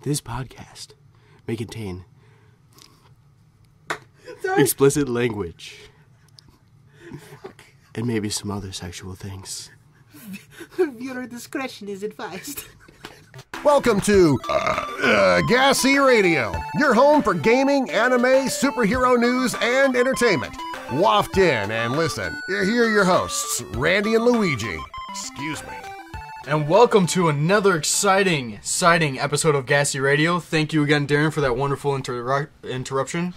This podcast may contain explicit language and maybe some other sexual things. Viewer discretion is advised. Welcome to Gassy Radio, your home for gaming, anime, superhero news, and entertainment. Waft in and listen. Here are your hosts, Randy and Luigi. Excuse me. And welcome to another exciting episode of Gassy Radio. Thank you again, Darren, for that wonderful interruption.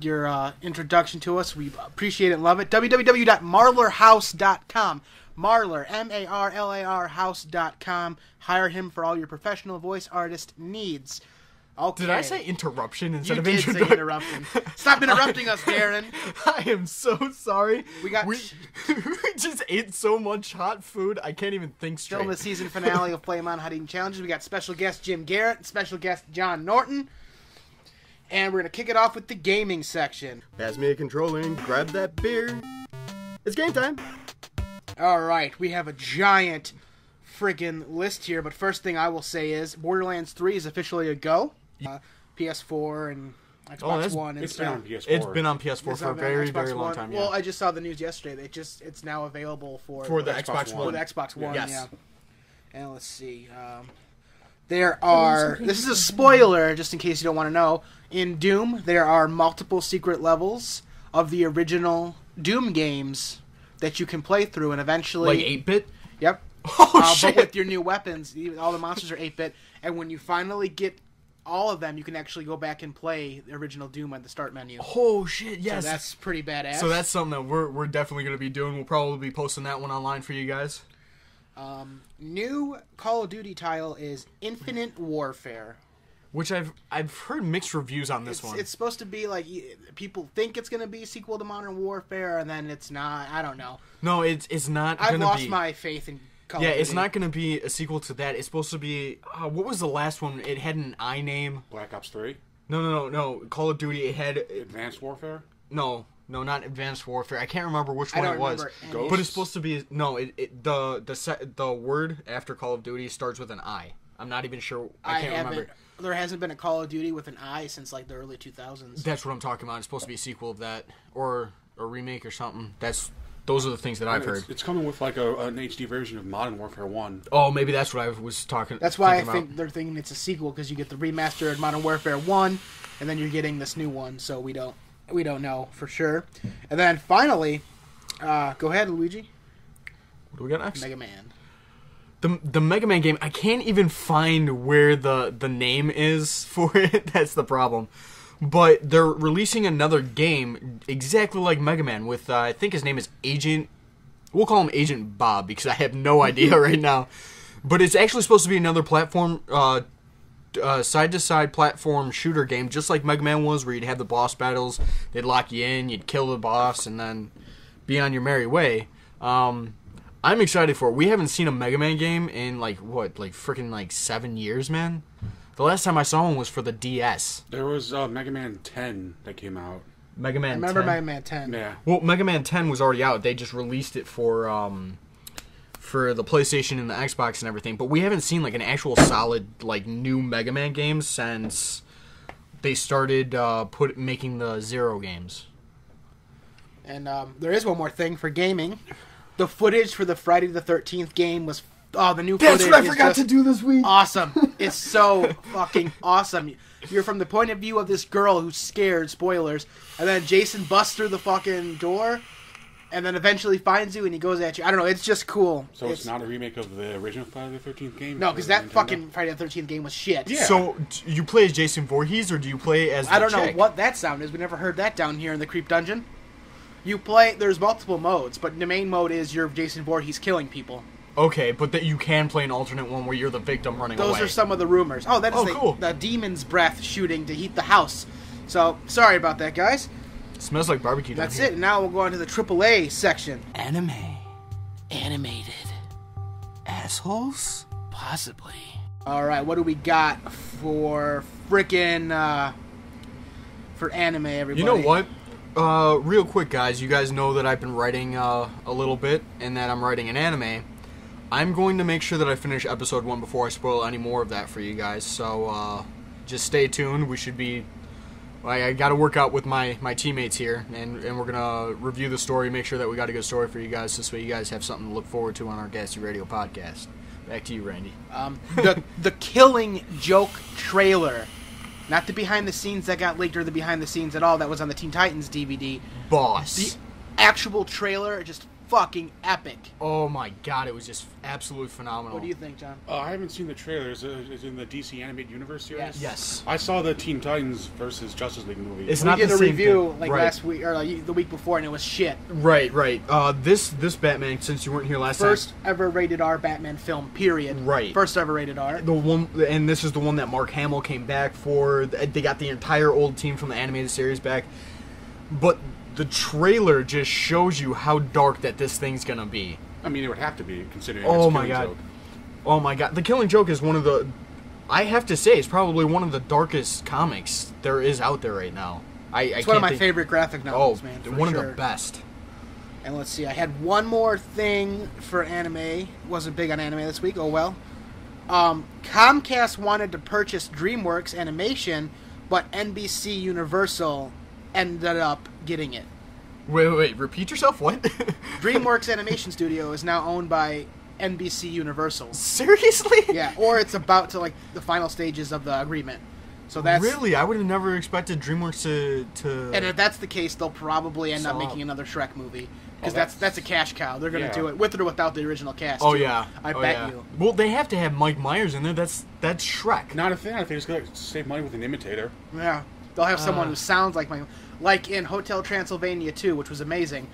Your introduction to us, we appreciate it and love it. www.marlarhouse.com. Marlar, M-A-R-L-A-R house.com. Hire him for all your professional voice artist needs. Okay. Did I say interruption instead You of did introduction? say interruption. Stop interrupting us, Darren. I am so sorry. We just ate so much hot food, I can't even think straight. Still in the season finale of Flame On Hot Eating Challenges. We got special guest Jim Garrett and special guest John Norton. And we're going to kick it off with the gaming section. Pass me a controller and grab that beer. It's game time. Alright, we have a giant friggin' list here, but first thing I will say is Borderlands 3 is officially a go. PS4 and Xbox One and It's been on stuff. PS4. It's been on PS4 It's for a on very, Xbox very long One. time. Well, Yeah. I just saw the news yesterday. It's now available for the Xbox Xbox One. for the Xbox One. Yes. Yeah. And let's see. There are. This is a spoiler, just in case you don't want to know. In Doom, there are multiple secret levels of the original Doom games that you can play through, and eventually, Like 8-bit? Yep. Oh, shit. But with your new weapons, all the monsters are 8-bit, and when you finally get all of them, you can actually go back and play the original Doom at the start menu. Oh, shit, yes. So that's pretty badass. So that's something that we're definitely going to be doing. We'll probably be posting that one online for you guys. New Call of Duty title is Infinite Warfare. Which I've heard mixed reviews on this one. It's supposed to be like people think it's going to be a sequel to Modern Warfare, and then it's not. I don't know. No, it's not going to I've be. lost my faith in Call of Duty. It's not going to be a sequel to that. It's supposed to be. What was the last one? It had an I name. Black Ops 3? No. Call of Duty. It had Advanced Warfare? no, not Advanced Warfare. I can't remember which I one don't it was. remember any. Ghost? But it's supposed to be the word after Call of Duty starts with an I. I'm not even sure. I can't remember. There hasn't been a Call of Duty with an I since like the early 2000s. That's what I'm talking about. It's supposed to be a sequel of that, or a remake or something. Those are the things that I've heard. It's coming with like an HD version of Modern Warfare 1. Oh, maybe that's what I was talking. That's why I thinking think about. they're thinking it's a sequel, because you get the remastered Modern Warfare 1, and then you're getting this new one. So we don't know for sure. And then finally, go ahead, Luigi. What do we got next? Mega Man. The Mega Man game, I can't even find where the name is for it. That's the problem. But they're releasing another game exactly like Mega Man with, I think his name is Agent... We'll call him Agent Bob because I have no idea right now. But it's actually supposed to be another platform, side-to-side platform shooter game, just like Mega Man was, where you'd have the boss battles, they'd lock you in, you'd kill the boss, and then be on your merry way. I'm excited for it. We haven't seen a Mega Man game in, freaking 7 years, man? The last time I saw one was for the DS. There was Mega Man 10 that came out. Mega Man I remember 10. Mega Man 10. Yeah. Well, Mega Man 10 was already out. They just released it for the PlayStation and the Xbox and everything. But we haven't seen, an actual solid, new Mega Man game since they started making the Zero games. And there is one more thing for gaming. The footage for the Friday the 13th game was... Oh, the new footage is just do this week. awesome. It's so fucking awesome. You're from the point of view of this girl who's scared, spoilers, and then Jason busts through the fucking door, and then eventually finds you, and he goes at you. I don't know, it's just cool. So it's not a remake of the original Friday the 13th game? No, because for that Nintendo? fucking Friday the 13th game was shit. Yeah. So, you play as Jason Voorhees, or do you play as the I don't know chick? what that sound is. We never heard that down here in the Creep Dungeon. There's multiple modes, but the main mode is you're Jason Voorhees killing people. Okay, but that you can play an alternate one where you're the victim running away. Those are some of the rumors. Oh, that is cool. the demon's breath shooting to heat the house. So, sorry about that, guys. Smells like barbecue down That's here. it. And now we'll go on to the AAA section. Anime. Animated. Assholes? Possibly. All right, what do we got for frickin' for anime, everybody? You know what? Real quick, guys. You guys know that I've been writing a little bit, and that I'm writing an anime. I'm going to make sure that I finish episode 1 before I spoil any more of that for you guys. So just stay tuned. We should be. I got to work out with my teammates here, and we're gonna review the story, make sure that we got a good story for you guys, this way you guys have something to look forward to on our Gassy Radio podcast. Back to you, Randy. The Killing Joke trailer, not the behind the scenes that got leaked or the behind the scenes at all that was on the Teen Titans DVD. Boss. The actual trailer, just fucking epic. Oh my god, it was just absolutely phenomenal. What do you think, John? I haven't seen the trailer. Is it in the DC Animated Universe series? Yes. I saw the Teen Titans versus Justice League movie. It's We not did the a same review thing. like Right. last week or like the week before, and it was shit. Right. This Batman, since you weren't here last First time, ever rated R Batman film, period. Right. First ever rated R. the one, and this is the one that Mark Hamill came back for. They got the entire old team from the animated series back, but the trailer just shows you how dark that this thing's gonna be. I mean, it would have to be, considering Oh it's my Killing god. Joke. Oh my god. The Killing Joke is one of the, I have to say, it's probably one of the darkest comics there is out there right now. It's one of my favorite graphic novels, man. For one sure. of the best. And let's see, I had one more thing for anime. Wasn't big on anime this week. Oh well. Comcast wanted to purchase DreamWorks Animation, but NBC Universal ended up getting it. Wait, repeat yourself? What? DreamWorks Animation Studio is now owned by NBC Universal. Seriously? Yeah, or it's about to like the final stages of the agreement. So that's Really? I would have never expected DreamWorks to... And if that's the case, they'll probably end up Sell out. making another Shrek movie because Oh, that's a cash cow. They're gonna Yeah. do it with or without the original cast. Oh too. yeah. I Oh, bet yeah. you. Well, they have to have Mike Myers in there. That's Shrek. Not a thing. I think it's going to save money with an imitator. Yeah, they'll have someone who sounds like in Hotel Transylvania 2, which was amazing.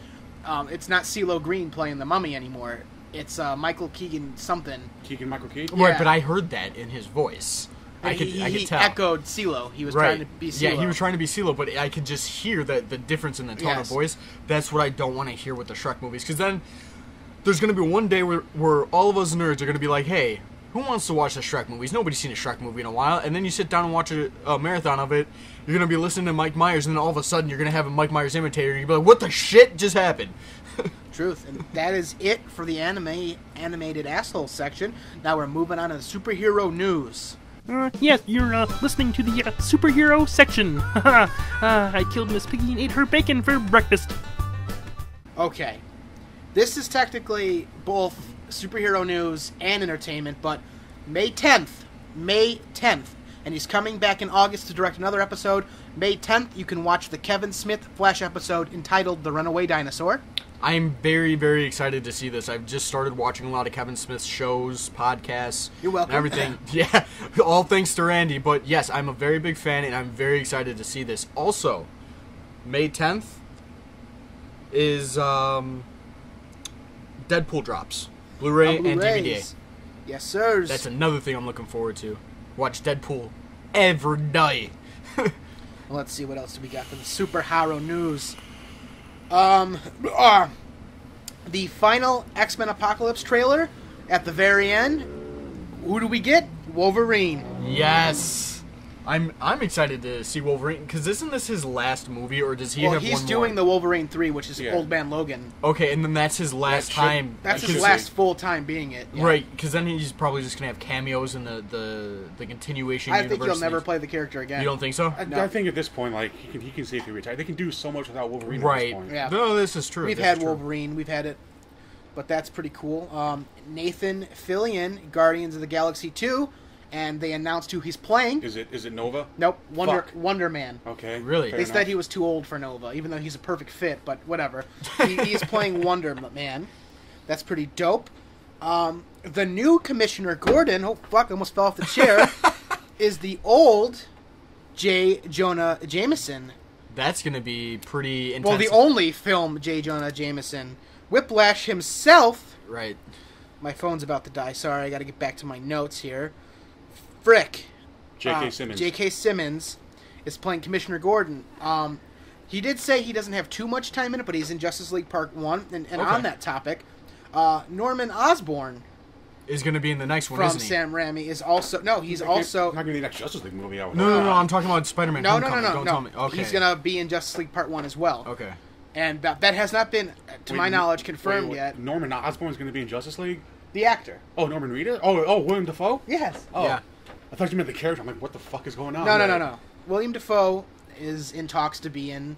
It's not CeeLo Green playing the mummy anymore. It's Michael Keegan something. Keegan-Michael Key? Yeah. Right, but I heard that in his voice. I could he tell. echoed CeeLo. He was Right. trying to be CeeLo. Yeah, he was trying to be CeeLo, but I could just hear the difference in the tone of Yes. voice. That's what I don't want to hear with the Shrek movies, because then there's going to be one day where all of us nerds are going to be like, hey, who wants to watch the Shrek movies? Nobody's seen a Shrek movie in a while. And then you sit down and watch a marathon of it. You're going to be listening to Mike Myers, and then all of a sudden you're going to have a Mike Myers imitator. And you'll be like, what the shit just happened? Truth. And that is it for the animated asshole section. Now we're moving on to the superhero news. Yes, you're listening to the superhero section. I killed Miss Piggy and ate her bacon for breakfast. Okay. This is technically both superhero news and entertainment, but May 10th, and he's coming back in August to direct another episode. May 10th, you can watch the Kevin Smith Flash episode entitled The Runaway Dinosaur. I'm very, very excited to see this. I've just started watching a lot of Kevin Smith's shows, podcasts, You're welcome. and everything. Yeah, all thanks to Randy. But yes, I'm a very big fan, and I'm very excited to see this. Also, May 10th is Deadpool drops, Blu-ray and DVD. Blu-rays. Yes, sirs. That's another thing I'm looking forward to. Watch Deadpool every day. Let's see what else do we got for the superhero news. The final X-Men Apocalypse trailer at the very end. Who do we get? Wolverine. Yes. I'm excited to see Wolverine, because isn't this his last movie, or does he Well, have he's one doing more? the Wolverine 3, which is Yeah. Old Man Logan. Okay, and then that's his last That should- time. That's his should last be. full time being it. Yeah. Right, because then he's probably just going to have cameos in the continuation I universe. think he'll never things. play the character again. You don't think so? I, No. I think at this point, like, he can safely retire. They can do so much without Wolverine Right. at this point. Yeah. No, this is true. We've This had is true. Wolverine. We've had it. But that's pretty cool. Nathan Fillion, Guardians of the Galaxy 2, and they announced who he's playing. Is it Nova? Nope, Fuck. Wonder Man. Okay. Really? fair They enough. said he was too old for Nova, even though he's a perfect fit, but whatever. He's playing Wonder Man. That's pretty dope. The new Commissioner Gordon, oh fuck, I almost fell off the chair, is the old J. Jonah Jameson. That's going to be pretty intense. Well, the only film J. Jonah Jameson. Whiplash himself. Right. My phone's about to die. Sorry, I got to get back to my notes here. Frick. J.K. Simmons. J.K. Simmons is playing Commissioner Gordon. He did say he doesn't have too much time in it, but he's in Justice League Part 1. And Okay. on that topic, Norman Osborn Is going to be in the next one, from isn't he? Sam Raimi is also... No, he's Not also... going to be the next Justice League movie. I would No, hope. no, no, I'm talking about Spider-Man No, Homecoming. no. Don't tell me. Okay. He's going to be in Justice League Part 1 as well. Okay. And that has not been, to Wait, my knowledge, wait, confirmed wait, yet. Norman Osborn's going to be in Justice League? The actor. Oh, Norman Reedus? Oh, William Dafoe? Yes. Oh. Yeah. I thought you meant the character. I'm like, what the fuck is going on? No. William Dafoe is in talks to be in,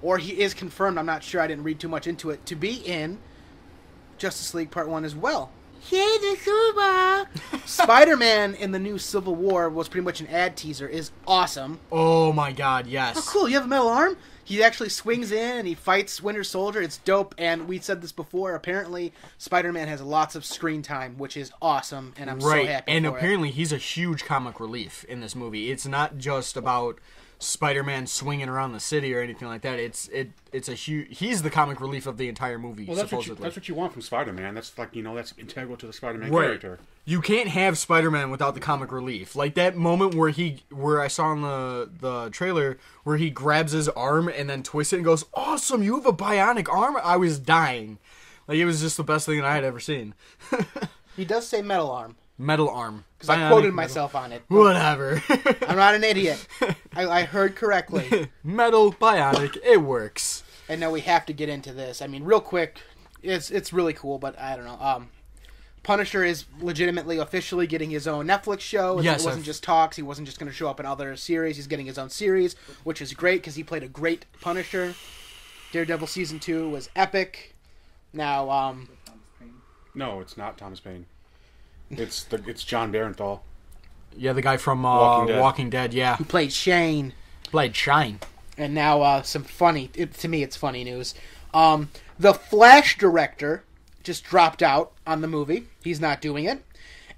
or he is confirmed, I'm not sure, I didn't read too much into it, to be in Justice League Part 1 as well. Hey, the Cuba! Spider-Man in the new Civil War was pretty much an ad teaser, is awesome. Oh my god, yes. Oh, cool, you have a metal arm? He actually swings in and he fights Winter Soldier. It's dope, and we said this before. Apparently, Spider-Man has lots of screen time, which is awesome, and I'm so happy and for it. apparently he's a huge comic relief in this movie. It's not just about Spider-Man swinging around the city or anything like that. It's a huge. He's the comic relief of the entire movie. Well, supposedly. that's what you want from Spider-Man. That's like, that's integral to the Spider-Man Right. character. You can't have Spider-Man without the comic relief. Like that moment where I saw in the trailer where he grabs his arm and then twists it and goes, "Awesome, you have a bionic arm." I was dying. Like it was just the best thing that I had ever seen. He does say metal arm, Metal arm. because I quoted myself on it. Whatever. I'm not an idiot. I heard correctly. Metal bionic. It works. And now we have to get into this. I mean, real quick, it's really cool, but I don't know. Punisher is legitimately, officially getting his own Netflix show. Yes, It wasn't just talks. He wasn't just going to show up in other series. He's getting his own series, which is great because he played a great Punisher. Daredevil Season 2 was epic. Now, No, it's not Thomas Paine. It's John Barenthal. Yeah, the guy from Walking Dead. Yeah. he played Shane. Played Shine. And now some funny, to me it's funny news. The Flash director just dropped out on the movie. He's not doing it.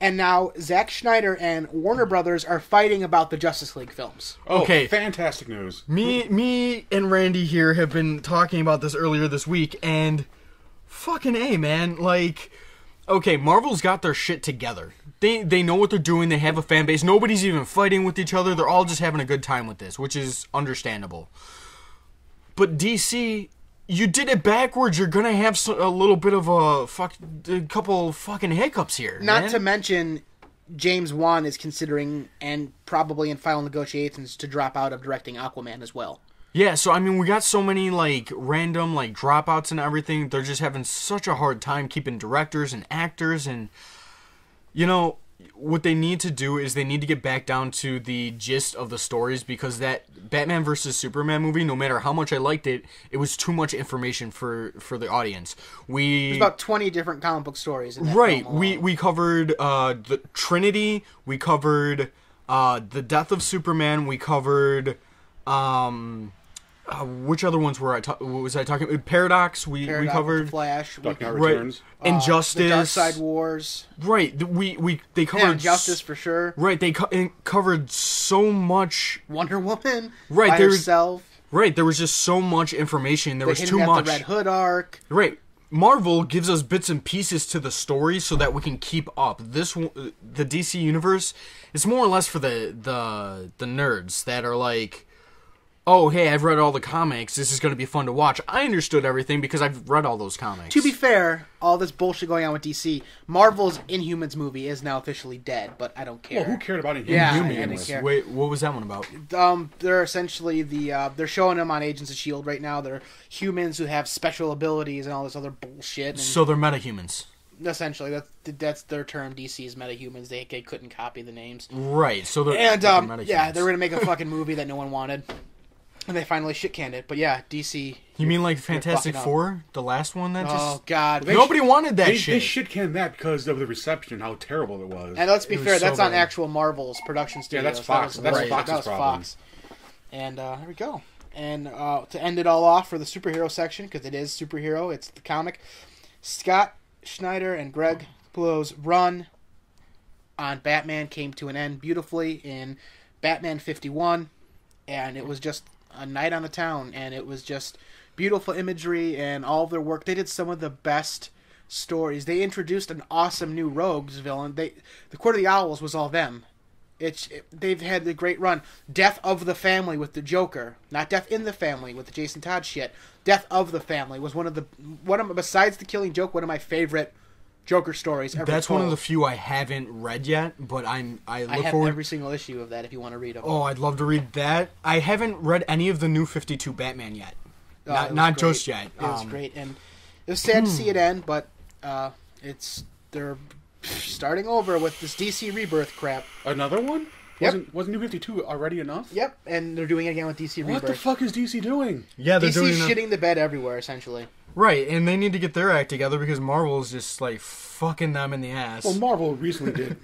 And now Zack Snyder and Warner Brothers are fighting about the Justice League films. Oh, Okay. fantastic news. Me and Randy here have been talking about this earlier this week, and fucking A, man. Like, okay, Marvel's got their shit together. They know what they're doing. They have a fan base. Nobody's even fighting with each other. They're all just having a good time with this, which is understandable. But DC, you did it backwards. You're gonna have a little bit of a couple fucking hiccups here. Not man. to mention, James Wan is considering, and probably in final negotiations, to drop out of directing Aquaman as well. Yeah, so I mean, we got so many like random like dropouts and everything. They're just having such a hard time keeping directors and actors, and you know what they need to do is they need to get back down to the gist of the stories, because that Batman vs Superman movie, no matter how much I liked it, it was too much information for the audience. There's about 20 different comic book stories in that Right. film alone. We covered the Trinity. We covered the death of Superman. We covered which other ones were was I talking? Paradox. We Paradox, covered The Flash, Dark Knight right. Returns. Injustice. the Dark Side Wars, Right. They covered yeah, Injustice for sure. Right. They covered so much. Wonder Woman, Right, by there was- herself. Right. There was just so much information. There They're was hinting too at much. the Red Hood arc. Right. Marvel gives us bits and pieces to the story so that we can keep up. The DC universe, it's more or less for the nerds that are like, oh, hey, I've read all the comics. This is going to be fun to watch. I understood everything because I've read all those comics. To be fair, all this bullshit going on with DC, Marvel's Inhumans movie is now officially dead, but I don't care. Well, who cared about it? Yeah, Human I didn't Beings. care. Wait, what was that one about? They're essentially they're showing them on Agents of S.H.I.E.L.D. right now. They're humans who have special abilities and all this other bullshit. And So they're metahumans. essentially, that's their term. DC's metahumans. They couldn't copy the names. Right, so they're And they're metahumans. yeah, they were gonna make a fucking movie that no one wanted, and they finally shit canned it. But yeah, DC. You mean like Fantastic fucking up. Four? The last one that Oh just... God. Nobody wanted that They shit. shit canned that because of the reception, how terrible it was. And let's be It was fair, so that's on bad. actual Marvel's production studio. that's Fox. That That's was Fox's problem. Fox. And there we go. And to end it all off for the superhero section, because it is superhero, it's the comic. Scott Schneider and Greg Capullo's run on Batman came to an end beautifully in Batman 51, and it was just a night on the town, and it was just beautiful imagery and all of their work. They did some of the best stories. They introduced an awesome new Rogues villain. The Court of the Owls was all them. They've had the great run. Death of the Family with the Joker, not Death in the Family with the Jason Todd shit. Death of the Family was besides the Killing Joke, one of my favorite Joker stories ever. That's one of told. the few I haven't read yet, but I I look have forward... every single issue of that if you want to read them. Oh, I'd love to read that. I haven't read any of the new 52 Batman yet. It was Not great. just yet. It was great, and it was sad to see it end, but they're starting over with this DC Rebirth crap. Another one? Yep. Wasn't New 52 already enough? Yep, and they're doing it again with DC What Rebirth. the fuck is DC doing? Yeah, they're doing DC's shitting the bed everywhere, essentially. right, and they need to get their act together because Marvel's just like fucking them in the ass. Well, Marvel recently did.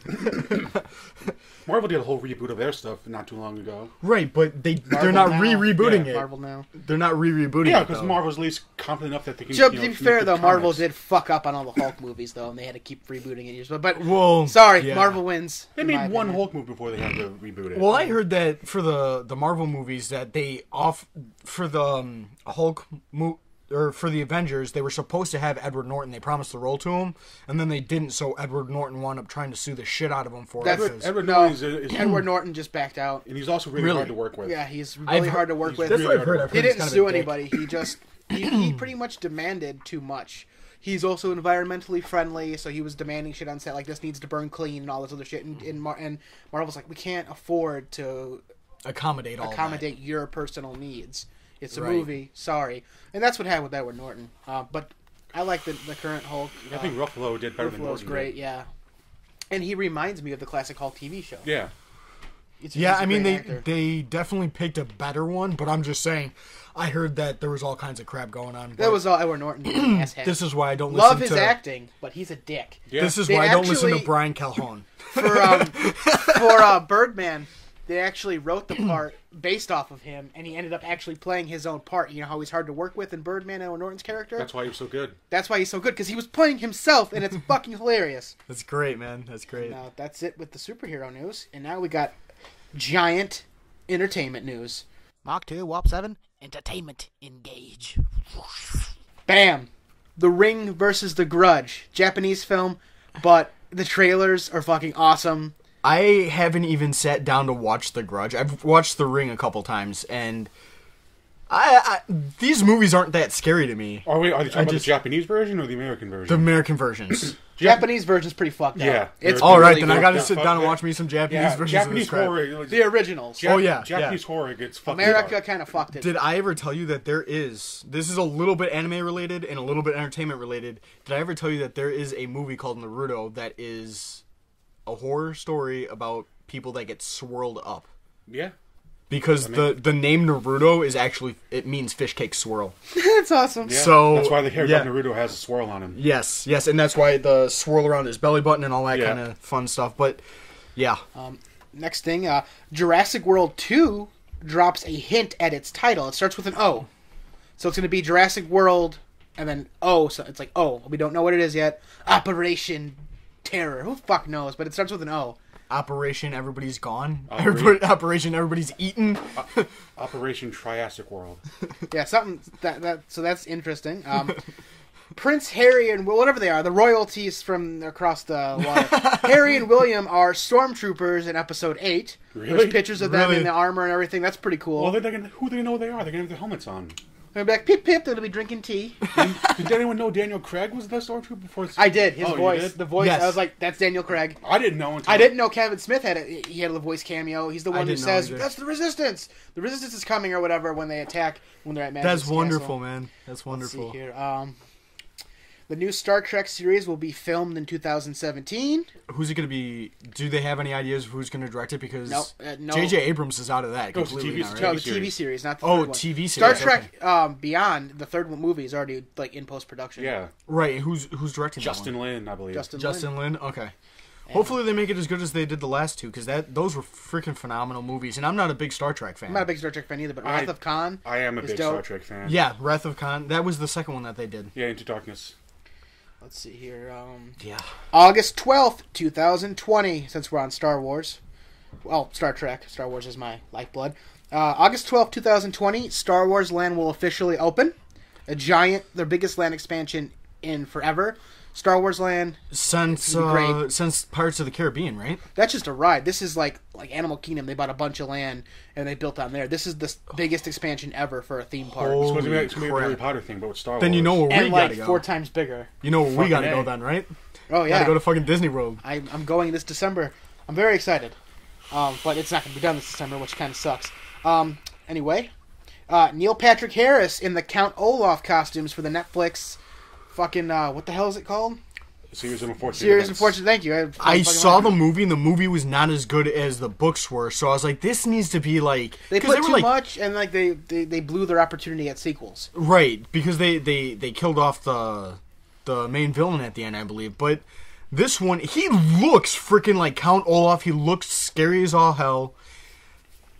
Marvel did a whole reboot of their stuff not too long ago. right, but they're Marvel not now. rebooting Yeah, it. Marvel now. They're not rebooting Yeah, it. because though. Marvel's at least confident enough that they can. To you know, be make fair, good though, Marvel comics. did fuck up on all the Hulk movies, though, and they had to keep rebooting it. But Well, sorry, yeah. Marvel wins. They in my made one opinion. Hulk movie before they had to reboot it. Well, I heard that for the Marvel movies that they for the Hulk or for the Avengers, they were supposed to have Edward Norton. They promised the role to him, and then they didn't. So Edward Norton wound up trying to sue the shit out of him for it. because- Edward No, Norton is Edward Norton just backed out. and he's also really, Really? hard to work with. Yeah, he's I've really hard to heard- work he's with. That's what I've heard. Really I've He heard he's didn't kind of sue a dick. anybody. He just he pretty much demanded too much. He's also environmentally friendly, so he was demanding shit on set like this needs to burn clean and all this other shit. And Marvel's like, we can't afford to Accommodate all accommodate your personal needs. It's a Right. movie, sorry. And that's what happened with Edward Norton. But I like the current Hulk. I think Ruffalo did better than Ruffalo's Norton. great, did. yeah. And he reminds me of the classic Hulk TV show. Yeah. He's Yeah, a I mean great actor. they definitely picked a better one, but I'm just saying, I heard that there was all kinds of crap going on. That but was all Edward Norton. Asshat. this is why I don't Love listen his to. acting, but he's a dick. Yeah. This is They why I don't listen to actually- Brian Calhoun. For Birdman, they actually wrote the part based off of him, and he ended up actually playing his own part. You know how he's hard to work with in Birdman, Edward Norton's character? That's why he was so good. That's why he's so good, because he was playing himself, and it's fucking hilarious. That's great, man. That's great. Now, that's it with the superhero news, and now we got giant entertainment news. Mach 2, Warp 7, entertainment, engage. Bam! The Ring versus The Grudge. Japanese film, but the trailers are fucking awesome. I haven't even sat down to watch The Grudge. I've watched The Ring a couple times, and these movies aren't that scary to me. Are they talking about just- the Japanese version or the American version? The American versions. Japanese version's pretty fucked up. Yeah. It's All right, really then I fucked gotta up. sit down and watch me some Japanese yeah, versions Japanese of this crap. horror. The originals. Oh, yeah, Japanese yeah. horror gets fucked America up. kind of fucked it. Did I ever tell you that this is a little bit anime related and a little bit entertainment related. Did I ever tell you that there is a movie called Naruto that is a horror story about people that get swirled up? Yeah. Because the name Naruto is actually, it means fish cake swirl. That's awesome. Yeah. So, that's why the hair yeah. of Naruto has a swirl on him. Yes, and that's why the swirl around his belly button and all that Yeah. kind of fun stuff. But, yeah. Next thing, Jurassic World 2 drops a hint at its title. It starts with an O. So it's going to be Jurassic World, and then O. So it's like, oh, we don't know what it is yet. Operation Terror. Who the fuck knows? But it starts with an O. Operation Everybody's Gone. Operation- Operation Everybody's Eaten. Operation Triassic World. Yeah, something so that's interesting. Prince Harry and whatever they are, the royalties from across the water. Harry and William are stormtroopers in Episode 8. Really? There's pictures of them Really? in the armor and everything. That's pretty cool. Well, who do they know they are? They're gonna have their helmets on. They'll be like, pip pip, they'll be drinking tea. Did anyone know Daniel Craig was the stormtrooper before? I did. His Oh, you voice. did? The voice. Yes. I was like, that's Daniel Craig. I didn't know until I didn't know Kevin Smith had a voice cameo. He's the one who didn't know says, either. that's the Resistance. The Resistance is coming or whatever when they attack, when they're at Magic's That's Castle. wonderful, man. That's Let's see wonderful. here. The new Star Trek series will be filmed in 2017. Who's it going to be? Do they have any ideas of who's going to direct it? Because No. J.J. Abrams is out of that No, it's completely TV now, No, right? the TV series, not the Oh, third one. TV Star series, Trek Beyond, the third movie, is already like in post-production. Yeah, Right, who's directing Justin that one? Lin, I believe. Justin Lin? Okay. Hopefully they make it as good as they did the last two, because those were freaking phenomenal movies, and I'm not a big Star Trek fan. I'm not a big Star Trek fan either, but Wrath of Khan I am a is big dope. Star Trek fan. Yeah, Wrath of Khan. That was the second one that they did. Yeah, Into Darkness. Let's see here. Yeah. August 12th, 2020, since we're on Star Wars. Well, Star Trek. Star Wars is my lifeblood. August 12th, 2020, Star Wars Land will officially open. Their biggest land expansion in forever. Star Wars Land, Since great. since Pirates of the Caribbean, right? that's just a ride. This is like Animal Kingdom. They bought a bunch of land and they built on there. This is the biggest expansion ever for a theme park. It's Holy supposed to be a crap. Harry Potter thing, but with Star Wars. Then you know where we And like gotta go. 4 times bigger. You know where we Fucking gotta go A. then, right? Oh, yeah. Gotta go to fucking Disney World. I'm going this December. I'm very excited. But it's not going to be done this December, which kind of sucks. Anyway, Neil Patrick Harris in the Count Olaf costumes for the Netflix fucking, what the hell is it called? Series of Unfortunate Series Events. Unfortunate. Thank you. I saw the movie, and the movie was not as good as the books were. So I was like, this needs to be like They 'cause put were too like, much, and like they blew their opportunity at sequels. right, because they killed off the main villain at the end, I believe. But this one, he looks freaking like Count Olaf. He looks scary as all hell.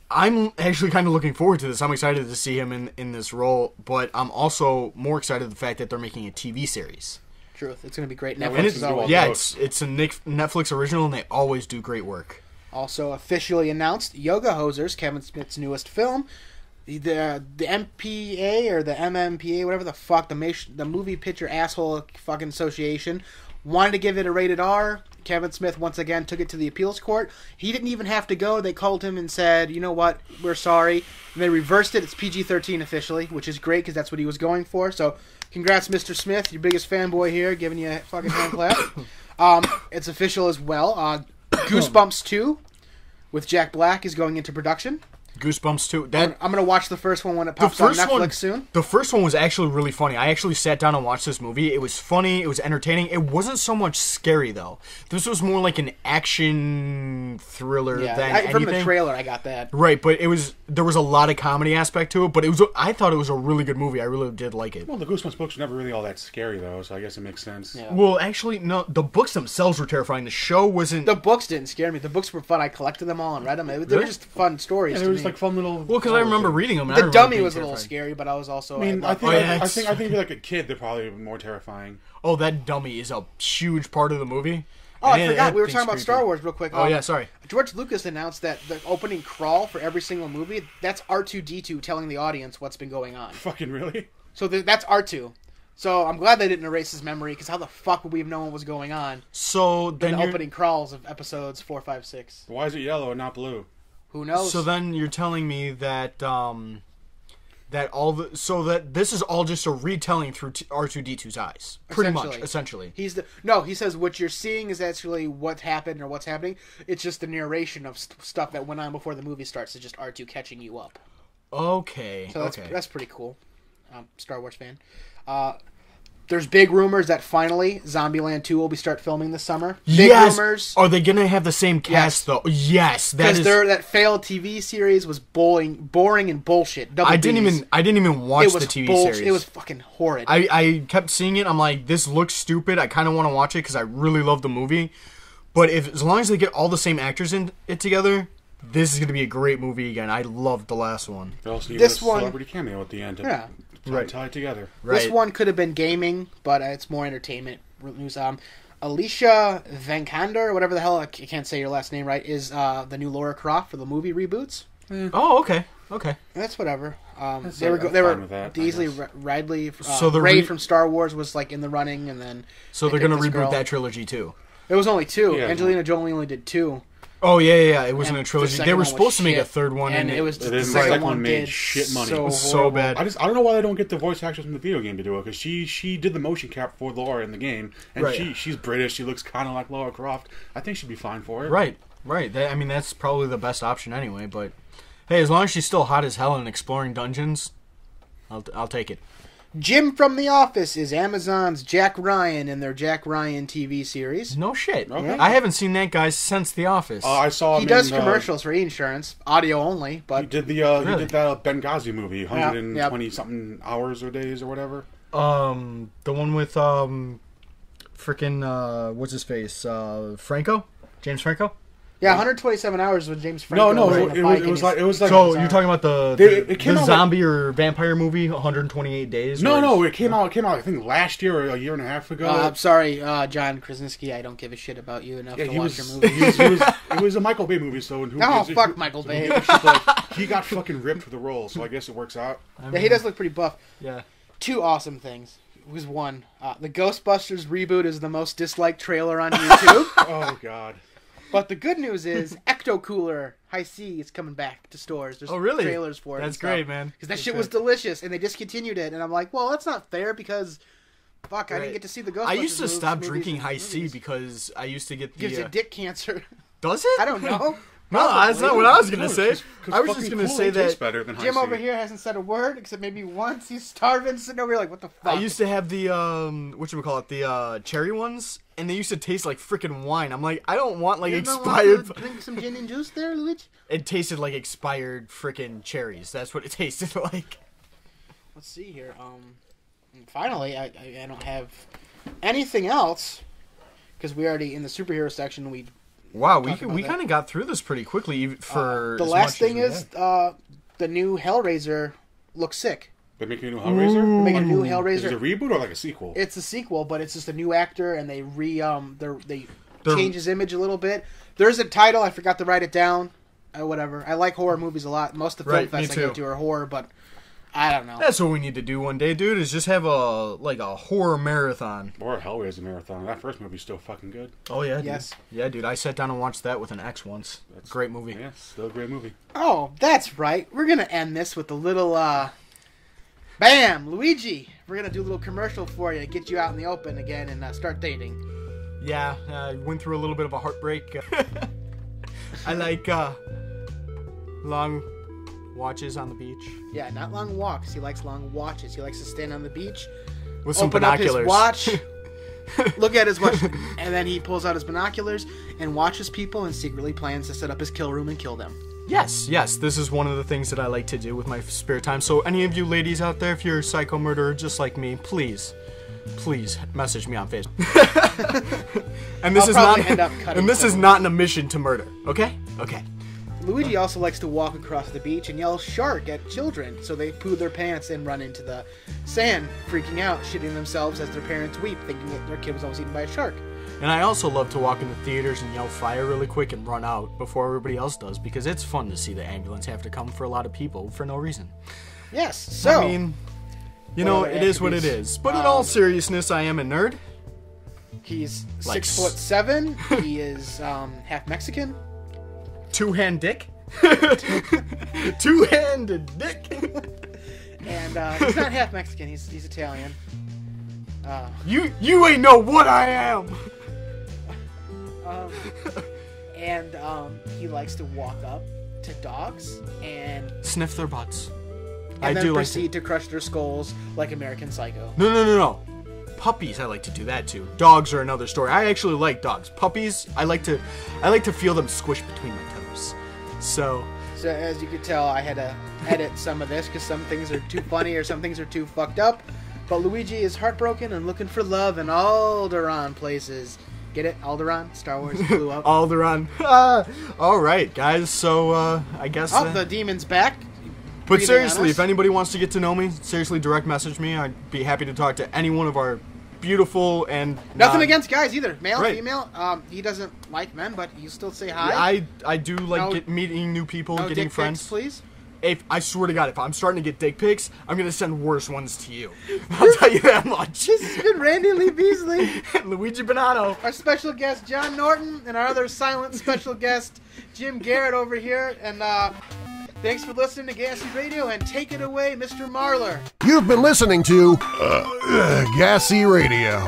I'm actually kind of looking forward to this. I'm excited to see him in this role, but I'm also more excited the fact that they're making a TV series. Truth, it's gonna be great. Yeah, Netflix And is it's, always. yeah, it's a Netflix original, and they always do great work. Also officially announced, Yoga Hosers, Kevin Smith's newest film. The MPA or the MMPA, whatever the fuck, the Movie Picture Asshole fucking Association, wanted to give it a rated R. Kevin Smith once again took it to the appeals court. He didn't even have to go. They called him and said, you know what, we're sorry. And they reversed it. It's PG-13 officially, which is great because that's what he was going for. So congrats, Mr. Smith, your biggest fanboy here, giving you a fucking hand clap. It's official as well. Goosebumps 2 with Jack Black is going into production. Goosebumps too. I'm going to watch the first one when it pops on Netflix soon. The first one was actually really funny. I actually sat down and watched this movie. It was funny. It was entertaining. It wasn't so much scary though. This was more like an action thriller than anything. From the trailer, I got that. Right, but there was a lot of comedy aspect to it. But I thought it was a really good movie. I really did like it. Well, the Goosebumps books were never really all that scary, though, so I guess it makes sense. Yeah. Well, actually, no. The books themselves were terrifying. The show wasn't. The books didn't scare me. The books were fun. I collected them all and read them. They were Really? just fun stories. Yeah, to they were just me. like fun little... Well, because I remember reading them. And I The remember dummy being was a little terrifying. scary, but I was also. I mean, I think if you're like a kid, they're probably more terrifying. Oh, that dummy is a huge part of the movie. Oh, I And forgot. We were that talking about thing's Star creepy. Wars real quick. Oh yeah, sorry. George Lucas announced that the opening crawl for every single movie, that's R2-D2 telling the audience what's been going on. Fucking really? So that's R2. So I'm glad they didn't erase his memory, because how the fuck would we have known what was going on So in then the you're, opening crawls of episodes 4, 5, 6? Why is it yellow and not blue? Who knows? So then you're telling me that that this is all just a retelling through R2-D2's eyes, pretty much, essentially. He says what you're seeing is actually what happened or what's happening. It's just the narration of stuff that went on before the movie starts. It's just R2 catching you up. Okay. So that's pretty cool. Star Wars fan. There's big rumors that finally Zombieland 2 will start filming this summer. Big rumors. Are they gonna have the same cast though? Yes, because that failed TV series was boring and bullshit. I didn't even watch the TV series. It was fucking horrid. I kept seeing it. I'm like, this looks stupid. I kind of want to watch it because I really love the movie. But as long as they get all the same actors in it together, this is gonna be a great movie again. I loved the last one. They also need This a one- celebrity cameo at the end to tie it together. Right. This one could have been gaming, but it's more entertainment news. Alicia Vikander, or whatever the hell, I can't say your last name right, is the new Lara Croft for the movie reboots. Oh, okay. That's whatever. That's They I'm were fine with that, I Daisy guess. Ridley. So the Rey from Star Wars was like in the running, and then So they're picked gonna this reboot girl. that trilogy too. It was only 2. Yeah. Angelina Jolie only did 2. Oh yeah. It wasn't And a trilogy. the They second were one was supposed to make a shit. third one, and and it was It the is. second Second one one made did shit money. So, It was so horrible. bad. I don't know why they don't get the voice actress from the video game to do it, because she did the motion cap for Laura in the game, and Right. she's British. She looks kind of like Lara Croft. I think she'd be fine for it. Right. That's probably the best option anyway. But hey, as long as she's still hot as hell and exploring dungeons, I'll take it. Jim from The Office is Amazon's Jack Ryan in their Jack Ryan TV series. No shit. Okay. I haven't seen that guy since The Office. I saw him He does in, commercials for e-insurance, audio only, He but did the Really? he did that Benghazi movie, 120 something hours or days or whatever. The one with freaking what's his face? Franco, James Franco. yeah, 127 hours with James Franco. No, on a it bike, was and like So you're talking about the It came out zombie or vampire movie, 128 Days? no, it came out I think last year or a year and a half ago. I'm sorry, John Krasinski. I don't give a shit about you enough to he watch was, your movie. it was a Michael Bay movie, so who Oh, gives a- fuck who- Michael who Bay. gives a shit, but he got fucking ripped for the role, so I guess it works out. Yeah, he does look pretty buff. Yeah. 2 awesome things. Was one, the Ghostbusters reboot is the most disliked trailer on YouTube. Oh god. But the good news is, Ecto Cooler High C is coming back to stores. There's Oh, really? trailers for it. That's great, man. Because that That's shit great. was delicious, and they discontinued it. And I'm like, well, that's not fair because, fuck, I didn't get to see the Ghostbusters. I used to stop movies drinking and High C movies. because I used to get the. Gives you dick cancer. Does it? I don't know. No, that's not what I was gonna say. 'cause I was just fucking gonna say Kool-Aid tastes that better than Jim High over C. here hasn't said a word except maybe once. He's starving, sitting over here like, what the fuck? I used to have the whatchamacallit, the cherry ones, and they used to taste like freaking wine. I'm like, I don't want like You don't expired. want to drink some gin and juice there, Luigi? It tasted like expired freaking cherries. That's what it tasted like. Let's see here. Finally, I don't have anything else because we already in the superhero section. We Wow, we Talk about that. kind of got through this pretty quickly for the as last much as thing we is had. the new Hellraiser looks sick. They're making a new Hellraiser? They're making a new Is it a Hellraiser. reboot or like a sequel? It's a sequel, but it's just a new actor, and they they They're- change his image a little bit. There's a title I forgot to write it down. Whatever. I like horror movies a lot. Most of the film Right, me fests I go too. to are horror, but I don't know. That's what we need to do one day, dude. Is just have a horror marathon. Or a Hellraiser marathon. That first movie's still fucking good. Oh yeah, Yes. dude. Yeah, dude. I sat down and watched that with an ex once. Great movie. Yeah, still a great movie. Oh, that's right. We're gonna end this with a little bam, Luigi. We're gonna do a little commercial for you, get you out in the open again, and start dating. Yeah, I went through a little bit of a heartbreak. I like long watches on the beach Yeah, not long walks. He likes long watches. He likes to stand on the beach, with some open binoculars. up his watch, look at his watch, and then he pulls out his binoculars and watches people and secretly plans to set up his kill room and kill them. Yes, this is one of the things that I like to do with my spare time. So any of you ladies out there, if you're a psycho murderer just like me, please message me on Facebook. And this I'll is probably not end up cutting and this is some. not an admission to murder. Okay. Luigi also likes to walk across the beach and yell "shark" at children, so they poo their pants and run into the sand, freaking out, shitting themselves as their parents weep, thinking that their kid was almost eaten by a shark. And I also love to walk into theaters and yell fire really quick and run out before everybody else does, because it's fun to see the ambulance have to come for a lot of people for no reason. Yes, so I mean, you What know, other it is what it attributes? is. But in all seriousness, I am a nerd. he's Like 6'7". He is half Mexican. Two-hand dick. Two-handed dick. And he's not half Mexican. He's Italian. You ain't know what I am. And he likes to walk up to dogs and Sniff their butts. I then do like proceed to crush their skulls like American Psycho. No. Puppies, I like to do that too. Dogs are another story. I actually like dogs. Puppies, I like to feel them squish between my toes. So as you can tell, I had to edit some of this because some things are too funny or some things are too fucked up. But Luigi is heartbroken and looking for love in Alderaan places. Get it? Alderaan? Star Wars blew up. Alderaan. All right, guys. So I guess. The demon's back. But breathing seriously, on if us. anybody wants to get to know me, seriously, direct message me. I'd be happy to talk to any one of our beautiful and Nothing against guys either. Male, Right. female. He doesn't like men, but you still say hi. I do like No- meeting new people, no getting dick friends. pics, please. If I swear to God, if I'm starting to get dick pics, I'm gonna send worse ones to you. I'll tell you that much. This has been Randy Lee Beasley, Luigi Bonanno. our special guest John Norton, and our other silent special guest Jim Garrett over here. And thanks for listening to Gassy Radio, and take it away, Mr. Marler. You've been listening to Gassy Radio.